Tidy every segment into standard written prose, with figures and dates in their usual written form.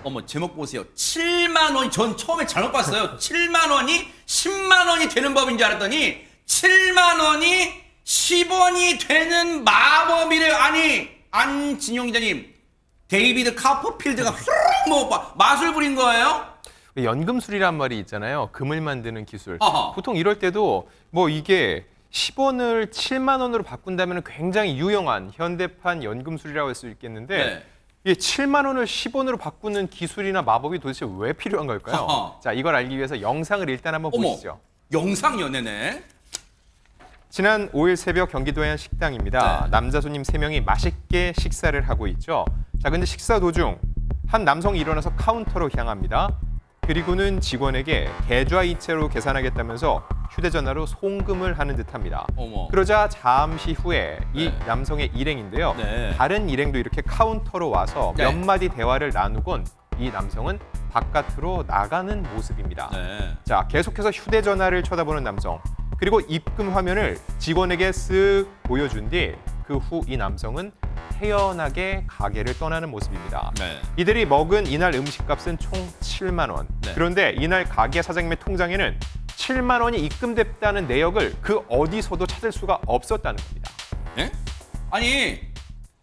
어머, 제목 보세요. 7만 원이, 전 처음에 잘못 봤어요. 7만 원이 10만 원이 되는 법인 줄 알았더니 7만 원이 10원이 되는 마법이래요. 아니, 안진용 기자님, 데이비드 카퍼필드가 후루룩 뭐 마술 부린 거예요? 연금술이란 말이 있잖아요. 금을 만드는 기술. 어허. 보통 이럴 때도 뭐 이게 10원을 7만 원으로 바꾼다면 굉장히 유용한 현대판 연금술이라고 할 수 있겠는데 네. 이게 7만 원을 10원으로 바꾸는 기술이나 마법이 도대체 왜 필요한 걸까요? 어허. 자, 이걸 알기 위해서 영상을 일단 한번 어머, 보시죠. 영상 연애네. 지난 5일 새벽 경기도의 한 식당입니다. 네. 남자 손님 3명이 맛있게 식사를 하고 있죠. 자, 근데 식사 도중 한 남성이 일어나서 카운터로 향합니다. 그리고는 직원에게 계좌이체로 계산하겠다면서 휴대전화로 송금을 하는 듯합니다. 어머. 그러자 잠시 후에 이 네. 남성의 일행인데요. 네. 다른 일행도 이렇게 카운터로 와서 네. 몇 마디 대화를 나누곤 이 남성은 바깥으로 나가는 모습입니다. 네. 자, 계속해서 휴대전화를 쳐다보는 남성. 그리고 입금 화면을 직원에게 쓱 보여준 뒤 그 후 이 남성은 태연하게 가게를 떠나는 모습입니다. 네. 이들이 먹은 이날 음식값은 총 7만 원. 네. 그런데 이날 가게 사장님의 통장에는 7만 원이 입금됐다는 내역을 그 어디서도 찾을 수가 없었다는 겁니다. 예? 아니,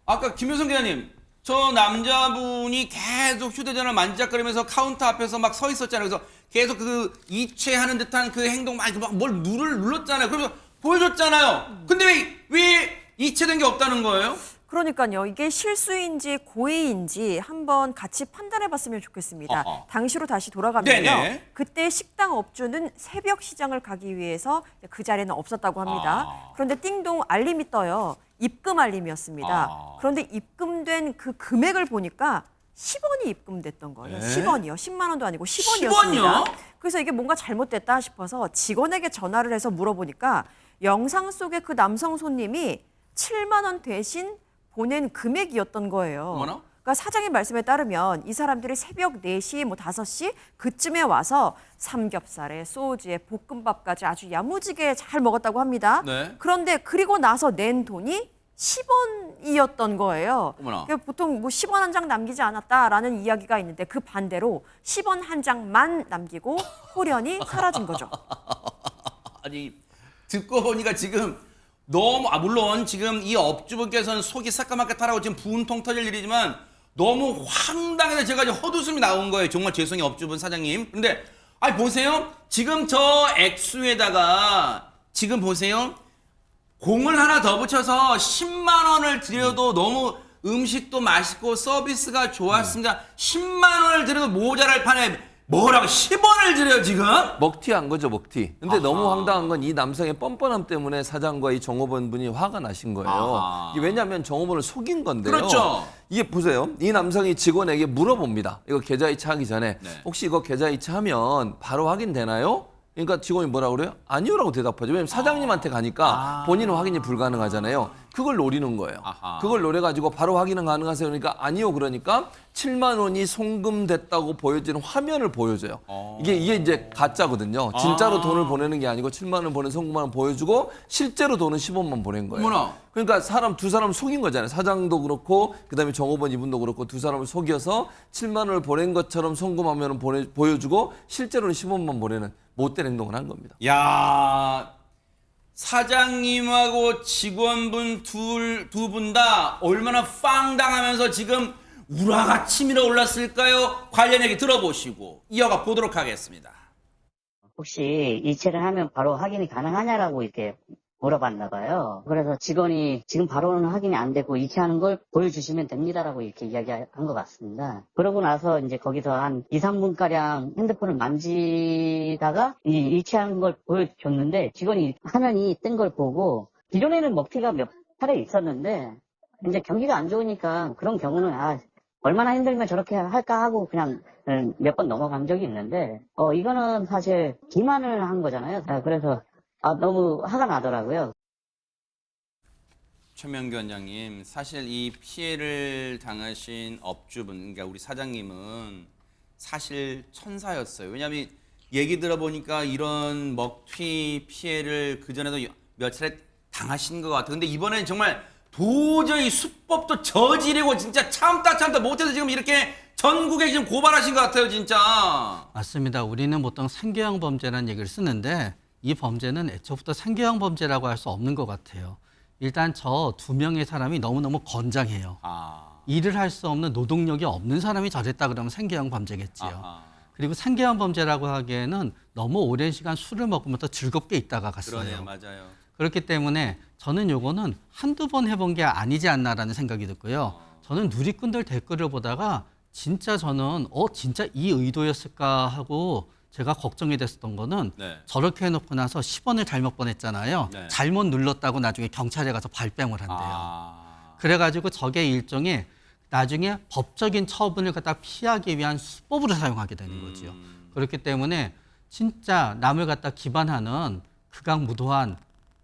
아까 김효성 기자님, 저 남자분이 계속 휴대전화를 만지작거리면서 카운터 앞에서 막 서 있었잖아요. 그래서 계속 그 이체하는 듯한 그 행동, 막 뭘 눌렀잖아요. 그래서 보여줬잖아요. 근데 왜 이체된 게 없다는 거예요? 그러니까요. 이게 실수인지 고의인지 한번 같이 판단해봤으면 좋겠습니다. 어허. 당시로 다시 돌아가면요. 네네. 그때 식당 업주는 새벽 시장을 가기 위해서 그 자리에는 없었다고 합니다. 아. 그런데 띵동 알림이 떠요. 입금 알림이었습니다. 아. 그런데 입금된 그 금액을 보니까 10원이 입금됐던 거예요. 네? 10원이요. 10만 원도 아니고 10원이었습니다. 10원이요? 그래서 이게 뭔가 잘못됐다 싶어서 직원에게 전화를 해서 물어보니까 영상 속의 그 남성 손님이 7만 원 대신 보낸 금액이었던 거예요. 어머나? 그러니까 사장의 말씀에 따르면 이 사람들이 새벽 4시, 뭐 5시 그쯤에 와서 삼겹살에 소주에 볶음밥까지 아주 야무지게 잘 먹었다고 합니다. 네. 그런데 그리고 나서 낸 돈이 10원이었던 거예요. 어머나. 그러니까 보통 뭐 10원 한 장 남기지 않았다라는 이야기가 있는데 그 반대로 10원 한 장만 남기고 호련히 사라진 거죠. 아니, 듣고 보니까 지금 너무, 물론 지금 이 업주분께서는 속이 새까맣게 타라고 지금 분통 터질 일이지만 너무 황당해서 제가 지금 헛웃음이 나온 거예요. 정말 죄송해요, 업주분 사장님. 근데, 아니, 보세요. 지금 저 액수에다가 지금 보세요. 공을 하나 더 붙여서 10만 원을 드려도 너무 음식도 맛있고 서비스가 좋았습니다. 10만 원을 드려도 모자랄 판에 뭐라고 10원을 드려요, 지금? 먹튀한 거죠, 먹튀. 근데 아하. 너무 황당한 건 이 남성의 뻔뻔함 때문에 사장과 이 정호번 분이 화가 나신 거예요. 아하. 이게 왜냐하면 정호번을 속인 건데요. 그렇죠. 이게 보세요. 이 남성이 직원에게 물어봅니다. 이거 계좌이체 하기 전에 네. 혹시 이거 계좌이체 하면 바로 확인되나요? 그러니까 직원이 뭐라고 그래요? 아니요라고 대답하죠. 왜냐면 사장님한테 가니까 본인은 확인이 불가능하잖아요. 그걸 노리는 거예요. 아하. 그걸 노려가지고 바로 확인은 가능하세요. 그러니까 아니요. 그러니까 7만 원이 송금됐다고 보여지는 화면을 보여줘요. 이게 이제 가짜거든요. 진짜로 돈을 보내는 게 아니고 7만 원 보낸 송금만 보여주고 실제로 돈은 10원만 보낸 거예요. 어머나. 그러니까 두 사람 속인 거잖아요. 사장도 그렇고 그다음에 정호번 이분도 그렇고 두 사람을 속여서 7만 원을 보낸 것처럼 송금하면 보여주고 실제로는 10원만 보내는 못된 행동을 한 겁니다. 야, 사장님하고 직원분 두 분 다 얼마나 빵당하면서 지금 우라가 치밀어 올랐을까요? 관련 얘기 들어보시고 이어가 보도록 하겠습니다. 혹시 이체를 하면 바로 확인이 가능하냐라고 이렇게 물어봤나 봐요. 그래서 직원이 지금 바로는 확인이 안 되고 이체하는 걸 보여주시면 됩니다라고 이렇게 이야기한 것 같습니다. 그러고 나서 이제 거기서 한 2, 3분가량 핸드폰을 만지다가 이 이체하는 걸 보여줬는데 직원이 화면이 뜬 걸 보고 기존에는 먹튀가 몇 차례 있었는데 이제 경기가 안 좋으니까 그런 경우는 얼마나 힘들면 저렇게 할까 하고 그냥 몇 번 넘어간 적이 있는데 이거는 사실 기만을 한 거잖아요. 그래서 너무 화가 나더라고요. 최명규 원장님, 사실 이 피해를 당하신 업주분, 그러니까 우리 사장님은 사실 천사였어요. 왜냐하면 얘기 들어보니까 이런 먹튀 피해를 그전에도 몇 차례 당하신 것 같아요. 근데 이번엔 정말 도저히 수법도 저지르고 진짜 참다 못해서 지금 이렇게 전국에 지금 고발하신 것 같아요, 진짜. 맞습니다. 우리는 보통 생계형 범죄라는 얘기를 쓰는데 이 범죄는 애초부터 생계형 범죄라고 할 수 없는 것 같아요. 일단 저 2명의 사람이 너무너무 건장해요. 일을 할 수 없는 노동력이 없는 사람이 저랬다 그러면 생계형 범죄겠지요. 그리고 생계형 범죄라고 하기에는 너무 오랜 시간 술을 먹으면서 즐겁게 있다가 갔어요. 그러네요, 맞아요. 그렇기 때문에 저는 요거는 한두 번 해본 게 아니지 않나라는 생각이 들고요. 저는 누리꾼들 댓글을 보다가 진짜 저는 진짜 이 의도였을까 하고 제가 걱정이 됐었던 거는 네. 저렇게 해놓고 나서 10원을 잘못 보냈잖아요. 네. 잘못 눌렀다고 나중에 경찰에 가서 발뺌을 한대요. 그래가지고 저게 일종의 나중에 법적인 처분을 갖다 피하기 위한 수법으로 사용하게 되는 거죠. 그렇기 때문에 진짜 남을 갖다 기반하는 극악무도한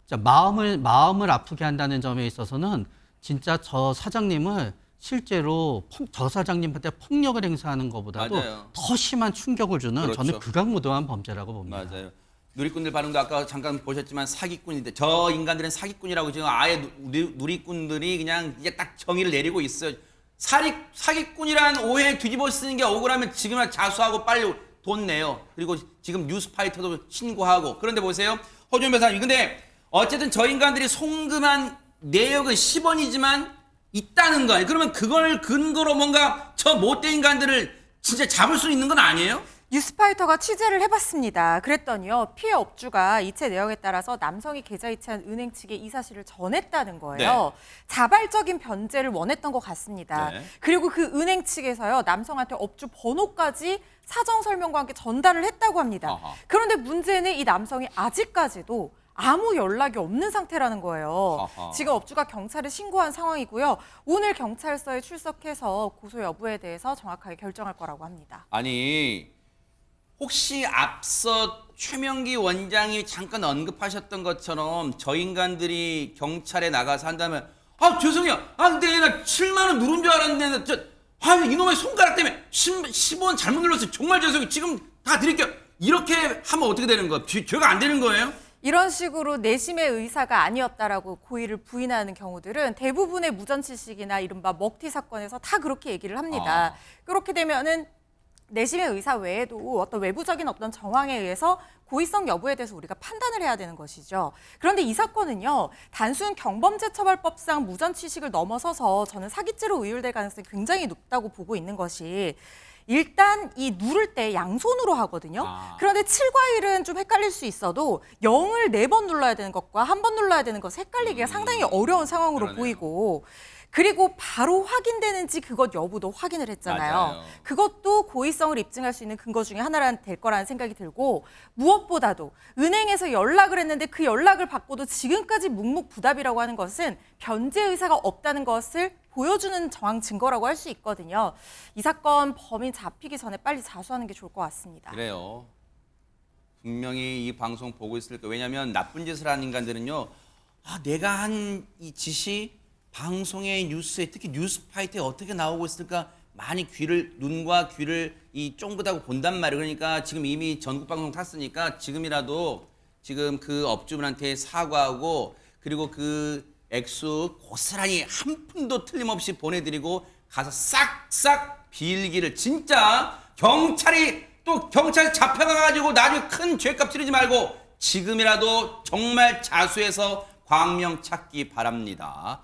진짜 마음을 아프게 한다는 점에 있어서는 진짜 저 사장님을 실제로 저 사장님한테 폭력을 행사하는 것보다도 맞아요. 더 심한 충격을 주는 그렇죠. 저는 극악무도한 범죄라고 봅니다. 맞아요. 누리꾼들 반응도 아까 잠깐 보셨지만 사기꾼인데 저 인간들은 사기꾼이라고 지금 아예 누리꾼들이 그냥 이제 딱 정의를 내리고 있어요. 사기꾼이란 오해 뒤집어 쓰는 게 억울하면 지금은 자수하고 빨리 돈 내요. 그리고 지금 뉴스파이터도 신고하고. 그런데 보세요. 허준 변호사님. 근데 어쨌든 저 인간들이 송금한 내역은 10원이지만 있다는 거예요. 그러면 그걸 근거로 뭔가 저 못된 인간들을 진짜 잡을 수 있는 건 아니에요? 뉴스파이터가 취재를 해봤습니다. 그랬더니요, 피해 업주가 이체 내역에 따라서 남성이 계좌 이체한 은행 측에 이 사실을 전했다는 거예요. 자발적인 변제를 원했던 것 같습니다. 네. 그리고 그 은행 측에서요, 남성한테 업주 번호까지 사정 설명과 함께 전달을 했다고 합니다. 아하. 그런데 문제는 이 남성이 아직까지도 아무 연락이 없는 상태라는 거예요. 아하. 지금 업주가 경찰에 신고한 상황이고요. 오늘 경찰서에 출석해서 고소 여부에 대해서 정확하게 결정할 거라고 합니다. 아니 혹시 앞서 최명기 원장이 잠깐 언급하셨던 것처럼 저 인간들이 경찰에 나가서 한다면 죄송해요. 근데 나 7만 원 누른 줄 알았는데 이놈의 손가락 때문에 10원 잘못 눌렀어요. 정말 죄송해요. 지금 다 드릴게요. 이렇게 하면 어떻게 되는 거예요? 죄가 안 되는 거예요? 이런 식으로 내심의 의사가 아니었다라고 고의를 부인하는 경우들은 대부분의 무전취식이나 이른바 먹튀 사건에서 다 그렇게 얘기를 합니다. 그렇게 되면은 내심의 의사 외에도 어떤 외부적인 어떤 정황에 의해서 고의성 여부에 대해서 우리가 판단을 해야 되는 것이죠. 그런데 이 사건은요, 단순 경범죄처벌법상 무전취식을 넘어서서 저는 사기죄로 의율될 가능성이 굉장히 높다고 보고 있는 것이, 일단 이 누를 때 양손으로 하거든요. 그런데 7과 1은 좀 헷갈릴 수 있어도 0을 4번 눌러야 되는 것과 1번 눌러야 되는 것 헷갈리기가 상당히 어려운 상황으로 그러네요. 보이고, 그리고 바로 확인되는지 그것 여부도 확인을 했잖아요. 맞아요. 그것도 고의성을 입증할 수 있는 근거 중에 하나란 될 거라는 생각이 들고, 무엇보다도 은행에서 연락을 했는데 그 연락을 받고도 지금까지 묵묵부답이라고 하는 것은 변제 의사가 없다는 것을 보여주는 정황 증거라고 할 수 있거든요. 이 사건 범인 잡히기 전에 빨리 자수하는 게 좋을 것 같습니다. 그래요. 분명히 이 방송 보고 있을 거예요. 왜냐하면 나쁜 짓을 하는 인간들은요. 내가 한 이 짓이 방송에 뉴스에 특히 뉴스파이터에 어떻게 나오고 있을까 많이 눈과 귀를 이 쫑긋하고 본단 말이에요. 그러니까 지금 이미 전국 방송 탔으니까 지금이라도 지금 그 업주분한테 사과하고 그리고 그 액수 고스란히 한 푼도 틀림없이 보내드리고 가서 싹싹 빌기를 진짜 경찰 잡혀가가지고 나중에 큰 죄값 치르지 말고 지금이라도 정말 자수해서 광명 찾기 바랍니다.